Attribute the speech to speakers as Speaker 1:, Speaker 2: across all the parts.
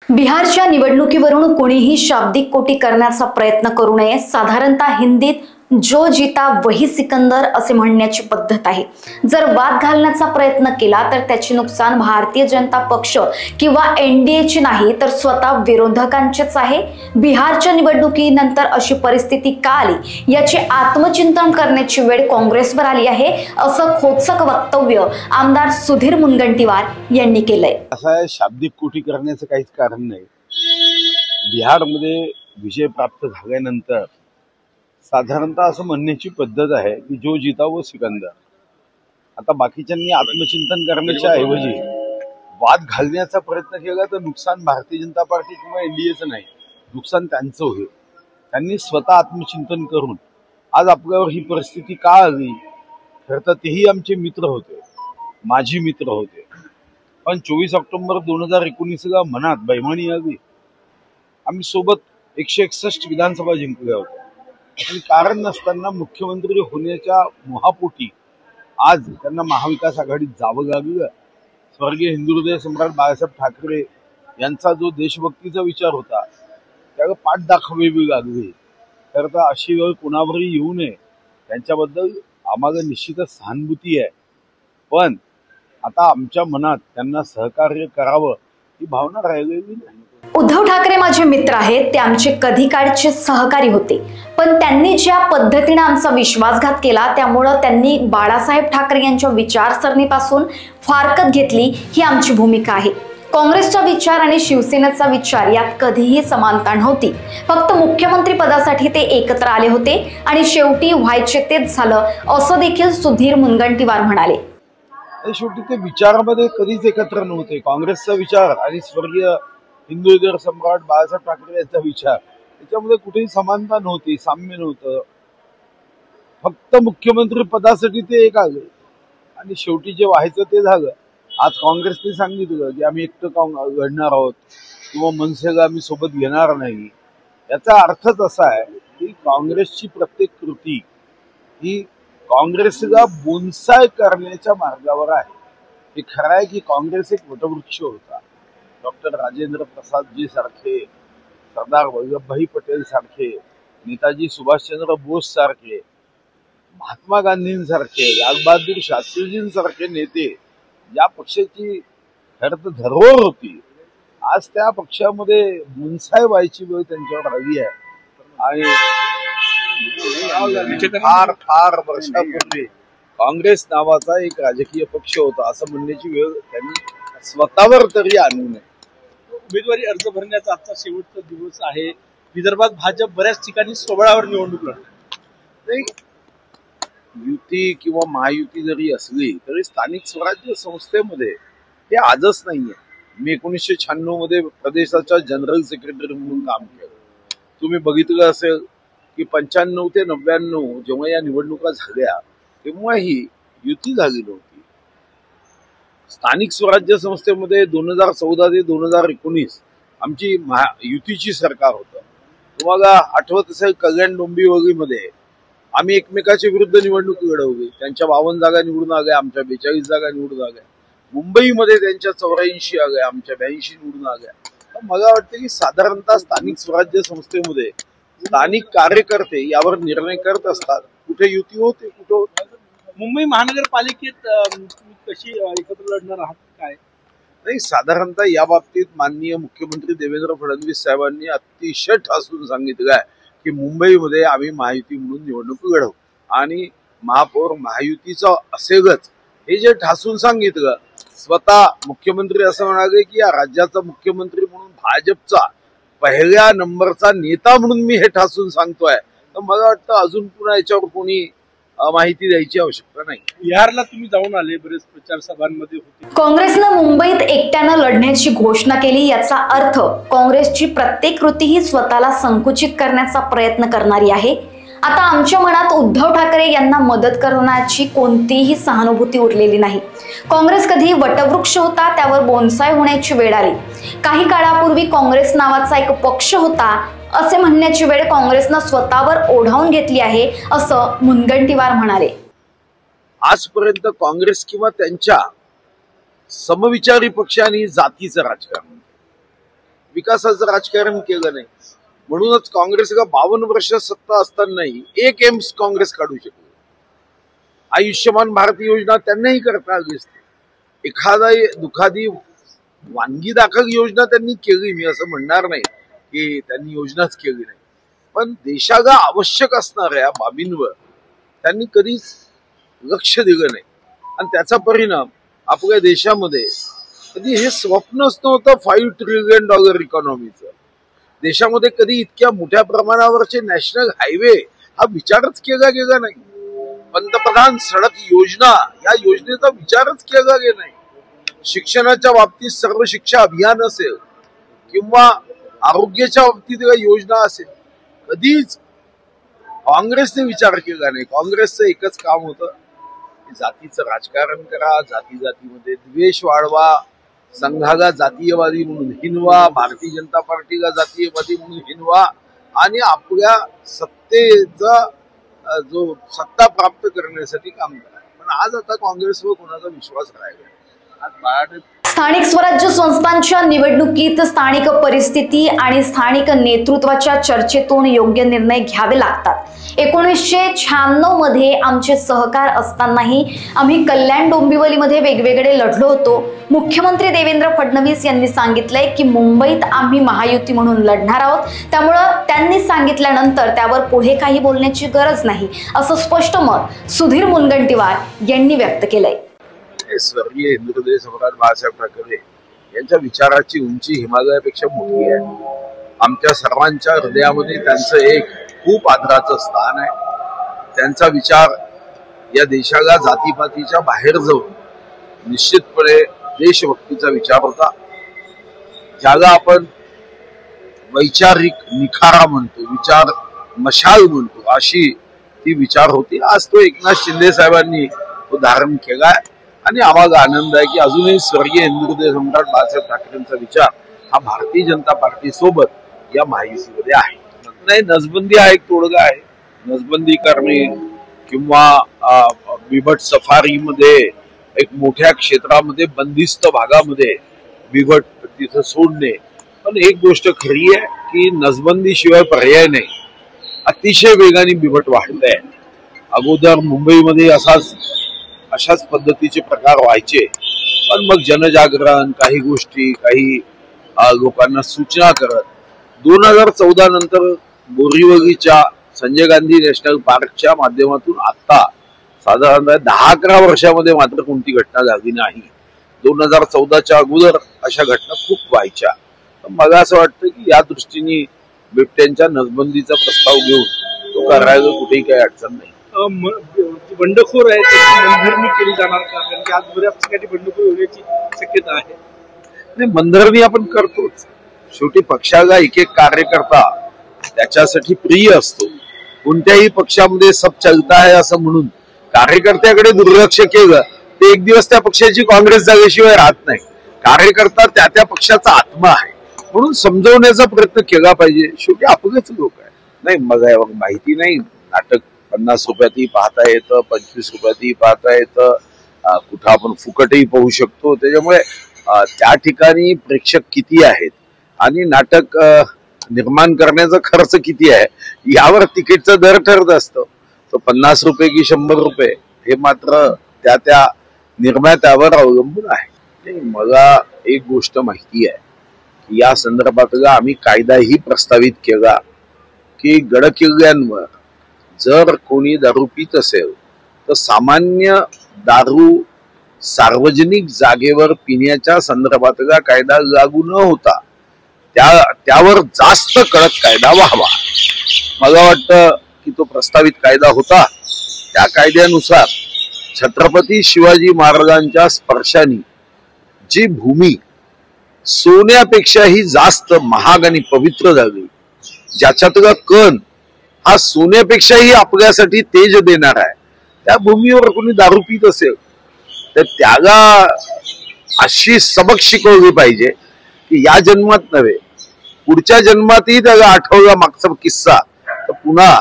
Speaker 1: बिहारच्या निवडणुकीवरून कोणीही शाब्दिक कोटी करण्याचा प्रयत्न करू नये। साधारणतः हिंदीत जो जीता वही सिकंदर असे म्हणण्याची पद्धत आहे। जर वाद घालण्याचा प्रयत्न केला तर त्याचे नुकसान भारतीय जनता पक्ष किंवा एनडीएचे नाही तर स्वतः विरोधकांचेच आहे। बिहारच्या निवडणुकीनंतर अशी परिस्थिती का आली याचे आत्मचिंतन करण्याची वेळ काँग्रेसवर आली आहे, असं खोचक वक्तव्य आमदार सुधीर मुनगंटीवार यांनी केलंय।
Speaker 2: असं शाब्दिक कोटी करण्याचं काहीच कारण नाही। बिहारमध्ये विजय प्राप्त झाल्यानंतर साधारणतः असं म्हणण्याची पद्धत आहे की जो जीता वो सिकंदर। आता बाकीच्यांनी आत्मचिंतन करण्याच्या ऐवजी वाद घालण्याचा प्रयत्न केला तर नुकसान भारतीय जनता पार्टी किंवा एनडीएचं नाही, नुकसान त्यांचं होईल। त्यांनी स्वतः आत्मचिंतन करून आज आपल्यावर ही परिस्थिती का आली, खरं तर तेही आमचे मित्र होते, माझी मित्र होते, पण 24 ऑक्टोबर 2019ला मनात बैमानी आली। आम्ही सोबत 161 विधानसभा जिंकल्या होत्या आणि कारण नसताना मुख्यमंत्री होण्याच्या मोहापोटी आज त्यांना महाविकास आघाडीत जावं लागलं। स्वर्गीय हिंदुहृदय सम्राट बाळासाहेब ठाकरे यांचा जो देशभक्तीचा विचार होता त्याला पाठ दाखवावी लागली। तर अशी वेळ कोणावरही येऊ नये, त्यांच्याबद्दल आम्हाला निश्चितच सहानुभूती आहे, पण आता आमच्या मनात त्यांना सहकार्य करावं ही भावना राहिलेली नाही।
Speaker 1: उद्धव ठाकरे माझे मित्र आहेत, ते आमचे कधी काळचे सहकारी होते, पण त्यांनी ज्या पद्धतीने आमचा विश्वासघात केला त्यामुळे त्यांनी बाळासाहेब ठाकरे यांच्या विचारसरणीपासून फारकत घेतली ही आमची भूमिका आहे। काँग्रेसचा विचार आणि शिवसेनेचा विचार यात कधीही समानता नव्हती, फक्त मुख्यमंत्री पदासाठी ते एकत्र आले होते आणि शेवटी व्हायचे तेच झालं, असं देखील सुधीर मुनगंटीवार म्हणाले।
Speaker 2: शेवटी ते विचारामध्ये कधीच एकत्र नव्हते। काँग्रेसचा विचार आणि स्वर्गीय हिंदुहृदय सम्राट बाळासाहेब ठाकरे यांचा विचार त्याच्यामध्ये कुठेही समानता नव्हती, साम्य नव्हतं। फक्त मुख्यमंत्री पदासाठी ते एक आले आणि शेवटी जे व्हायचं ते झालं। आज काँग्रेसने सांगितलं की आम्ही एकटं लढणार आहोत किंवा मनसेला आम्ही सोबत घेणार नाही। याचा अर्थच असा आहे की काँग्रेसची प्रत्येक कृती ही काँग्रेसला बोनसाय करण्याच्या मार्गावर आहे। हे खरं आहे की काँग्रेस एक वटवृक्ष होता। डॉक्टर राजेंद्र प्रसाद जी सारखे, सरदार वल्लभभाई पटेल सारखे, नेताजी सुभाषचंद्र बोस सारखे, महात्मा गांधींसारखे, लालबहादूर शास्त्रीजींसारखे नेते या पक्षाची खरं तर धरोहर होती। आज त्या पक्षामध्ये बोनसाय व्हायची वेळ त्यांच्यावर आली आहे आणि फार वर्षापूर्वी काँग्रेस नावाचा एक राजकीय पक्ष होता असं म्हणण्याची वेळ त्यांनी स्वतःवर तरी आणू नये।
Speaker 3: उमेदवारी अर्ज भरण्याचा आजचा शेवटचा दिवस आहे। विदर्भात भाजप बऱ्याच ठिकाणी सोबळावर निवडणूक लढते।
Speaker 2: युती किंवा महायुती जरी असली तरी स्थानिक स्वराज्य संस्थेमध्ये हे आजच नाहीये। मी 1996 मध्ये प्रदेशाचा जनरल सेक्रेटरी म्हणून काम केलं। तुम्ही बघितलं असेल की 95 ते 99 जेव्हा या निवडणुका झाल्या तेव्हा ही युती झाली नव्हती। स्थानिक स्वराज्य संस्थेमध्ये 2014 ते 2019 आमची युतीची सरकार होतं। तुम्हाला आठवत असेल कल्याण डोंबिवलीमध्ये आम्ही एकमेकाच्या विरुद्ध निवडणूक लढवली। त्यांच्या 52 जागा निवडून आल्या, आमच्या 42 जागा निवडून आल्या। मुंबईमध्ये त्यांच्या 84 आल्या, आमच्या 82 निवडून आल्या। तर मला वाटतं की साधारणतः स्थानिक स्वराज्य संस्थेमध्ये स्थानिक कार्यकर्ते यावर निर्णय करत असतात, कुठे युती होते कुठे होत।
Speaker 3: मुंबई महानगरपालिकेत कशी एकत्र लढणार आहात काय?
Speaker 2: नाही, साधारणतः या बाबतीत माननीय मुख्यमंत्री देवेंद्र फडणवीस साहेबांनी अतिशय ठासून सांगितलं आहे की मुंबईमध्ये आम्ही महायुती म्हणून निवडणूक लढवू आणि महापौर महायुतीचा असेलच हे जे ठासून सांगितलं। स्वतः मुख्यमंत्री असं म्हणाले की या राज्याचा मुख्यमंत्री म्हणून भाजपचा पहिल्या नंबरचा नेता म्हणून मी हे ठासून सांगतोय। तर मला वाटतं अजून पुन्हा याच्यावर कोणी माहिती द्यायची आवश्यकता नाही।
Speaker 3: बिहारला तुम्ही जाऊन आले, बरेच प्रचार सभांमध्ये होते।
Speaker 1: काँग्रेसनं मुंबईत एकट्यानं लढण्याची घोषणा केली, याचा अर्थ काँग्रेसची प्रत्येक कृती ही स्वतःला संकुचित करण्याचा प्रयत्न करणारी आहे। आता आमच्या मनात उद्धव ठाकरे यांना मदत करण्याची कोणतीही सहानुभूती उरलेली नाही। काँग्रेस कधी वटवृक्ष होता त्यावर बोनसाय होण्याची वेळ आली। काही काळापूर्वी काँग्रेस नावाचा एक पक्ष होता असे म्हणण्याची वेळ काँग्रेसनं स्वतःवर ओढावून घेतली आहे, असं मुनगंटीवार म्हणाले।
Speaker 2: आजपर्यंत काँग्रेस किंवा त्यांच्या समविचारी पक्षांनी जातीचं राजकारण, विकासाचं राजकारण केलं नाही. म्हणूनच काँग्रेस 52 वर्ष सत्ता असतानाही एक एम्स काँग्रेस काढू शकतो. आयुष्यमान भारत योजना त्यांनाही करता आली असते. एखादा दुखादी वानगी दाखल योजना त्यांनी केली, मी असं म्हणणार नाही की त्यांनी योजनाच केली नाही, पण देशाला आवश्यक असणाऱ्या बाबींवर त्यांनी कधीच लक्ष दिलं नाही. आणि त्याचा परिणाम आपल्या देशामध्ये कधी हे स्वप्नच नव्हतं $5 ट्रिलियन इकॉनॉमीचं. देशामध्ये कधी इतक्या मोठ्या प्रमाणावरचे नॅशनल हायवे हा विचारच केला गेला नाही. पंतप्रधान सडक योजना या योजनेचा विचारच केला गेला नाही. शिक्षणाच्या बाबतीत सर्व शिक्षा अभियान असेल किंवा आरोग्याच्या बाबतीत योजना असेल, कधीच काँग्रेसने विचार केला नाही. काँग्रेसचं एकच काम होतं, जातीचं राजकारण करा, जाती जातीमध्ये द्वेष वाढवा, संघाला जातीयवादी म्हणून हिनवा, भारतीय जनता पार्टीला जातीयवादी म्हणून हिनवा आणि आपल्या सत्तेचा जो सत्ता प्राप्त करण्यासाठी काम करा. पण आज आता काँग्रेसवर कोणाचा विश्वास राहिला.
Speaker 1: स्थानिक स्वराज्य संस्थांच्या निवडणुकीत स्थानिक परिस्थिती आणि स्थानिक नेतृत्वाच्या चर्चेतून योग्य निर्णय घ्यावे लागतात. 1996 मध्ये आमचे सहकार असतानाही आम्ही कल्याण डोंबिवलीमध्ये वेगवेगळे लढलो होतो. मुख्यमंत्री देवेंद्र फडणवीस यांनी सांगितलंय की मुंबईत आम्ही महायुती म्हणून लढणार आहोत, त्यामुळं त्यांनी सांगितल्यानंतर त्यावर पुढे काही बोलण्याची गरज नाही, असं स्पष्ट मत सुधीर मुनगंटीवार यांनी व्यक्त केलंय.
Speaker 2: स्वर्गीय हिंदुहृदय सम्राट बाळासाहेब ठाकरे यांच्या विचाराची उंची हिमालयापेक्षा मोठी आहे. आमच्या सर्वांच्या हृदयामध्ये त्यांचं एक खूप आदराचं स्थान आहे. त्यांचा विचार या देशाला जातीपातीच्या बाहेर जाऊन निश्चितपणे देशभक्तीचा विचार होता, ज्याला आपण वैचारिक निखारा म्हणतो, विचार मशाल म्हणतो, अशी ती विचार होती. आज तो एकनाथ शिंदे साहेबांनी तो धारण केलाय आणि आम्हाला आनंद आहे की अजूनही स्वर्गीय हिंदुहृदय सम्राट बाळासाहेब ठाकरेंचा विचार हा भारतीय जनता पार्टी सोबत या महायुतीमध्ये आहे. नाही, नसबंदी हा एक तोडगा आहे. नसबंदी करणे किंवा बिबट सफारीमध्ये एक मोठ्या क्षेत्रामध्ये बंदिस्त भागामध्ये बिबट तिथं सोडणे. पण एक गोष्ट खरी आहे की नसबंदी शिवाय पर्याय नाही. अतिशय वेगाने बिबट वाढत आहे. अगोदर मुंबईमध्ये अशाच पद्धतीचे प्रकार व्हायचे, पण मग जनजागरण, काही गोष्टी, काही लोकांना सूचना करत 2014 नंतर बोरीवलीच्या संजय गांधी नॅशनल पार्कच्या माध्यमातून आता साधारणतः 10-11 वर्षामध्ये मात्र कोणती घटना झाली नाही. 2014च्या अगोदर अशा घटना खूप व्हायच्या. मला असं वाटतं की या दृष्टीने बिबट्यांच्या नसबंदीचा प्रस्ताव घेऊन तो करायला कुठेही काही अडचण नाही.
Speaker 3: बंडखोर आहे त्याची मनधरणी केली जाणार का? कारण की आज बऱ्याच ठिकाणी बंडखोर होण्याची शक्यता आहे.
Speaker 2: नाही, मनधरणी आपण करतोच. शेवटी पक्षाला एक एक कार्यकर्ता त्याच्यासाठी प्रिय असतो. कोणत्याही पक्षामध्ये सब चलता है असं म्हणून कार्यकर्त्याकडे दुर्लक्ष केलं ते एक दिवस त्या पक्षाची काँग्रेस झाल्याशिवाय राहत नाही. कार्यकर्ता त्या पक्षाचा आत्मा आहे, म्हणून समजवण्याचा प्रयत्न केला पाहिजे. शेवटी आपलेच लोक आहे. नाही, मग माहिती नाही, नाटक 50 रुपयातही पाहता येतं, 25 रुपयातही पाहता येतं, कुठं आपण फुकटही पाहू शकतो. त्याच्यामुळे त्या ठिकाणी प्रेक्षक किती आहेत आणि नाटक निर्माण करण्याचा खर्च किती आहे यावर तिकीटचा दर ठरत असतो. तो 50 रुपये की 100 रुपये हे मात्र त्या निर्मात्यावर अवलंबून आहे. मला एक गोष्ट माहिती आहे की या संदर्भातला आम्ही कायदाही प्रस्तावित केला की गडकिल्ल्यांवर जर कोणी दारू पित असेल तर सामान्य दारू सार्वजनिक जागेवर पिण्याच्या संदर्भातला कायदा लागू न होता त्यावर जास्त कडक कायदा व्हावा. मला वाटतं की तो प्रस्तावित कायदा होता. त्या कायद्यानुसार छत्रपती शिवाजी महाराजांच्या स्पर्शाने जी भूमी सोन्यापेक्षाही जास्त महाग आणि पवित्र झाली, ज्याच्यातला कण हा सोन्यापेक्षाही आपल्यासाठी तेज देणार आहे, त्या भूमीवर कोणी दारू पित असेल तर त्याला अशी सबक शिकवली पाहिजे की या जन्मात नव्हे, पुढच्या जन्मातही त्याला आठवला मागचा किस्सा, तर पुन्हा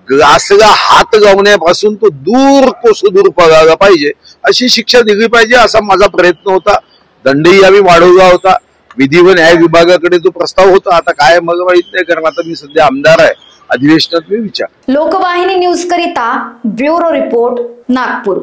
Speaker 2: ग्लासला हात लावण्यापासून तो दूर पळायला पाहिजे, अशी शिक्षा दिली पाहिजे. असा माझा प्रयत्न होता. दंडही आम्ही वाढवला होता. विधी व न्याय विभागाकडे तो प्रस्ताव होता. आता काय मग माहित नाही, कारण आता मी सध्या आमदार आहे. अधिवेशनात मी विचार.
Speaker 1: लोकवाहिनी न्यूज करिता ब्युरो रिपोर्ट, नागपूर.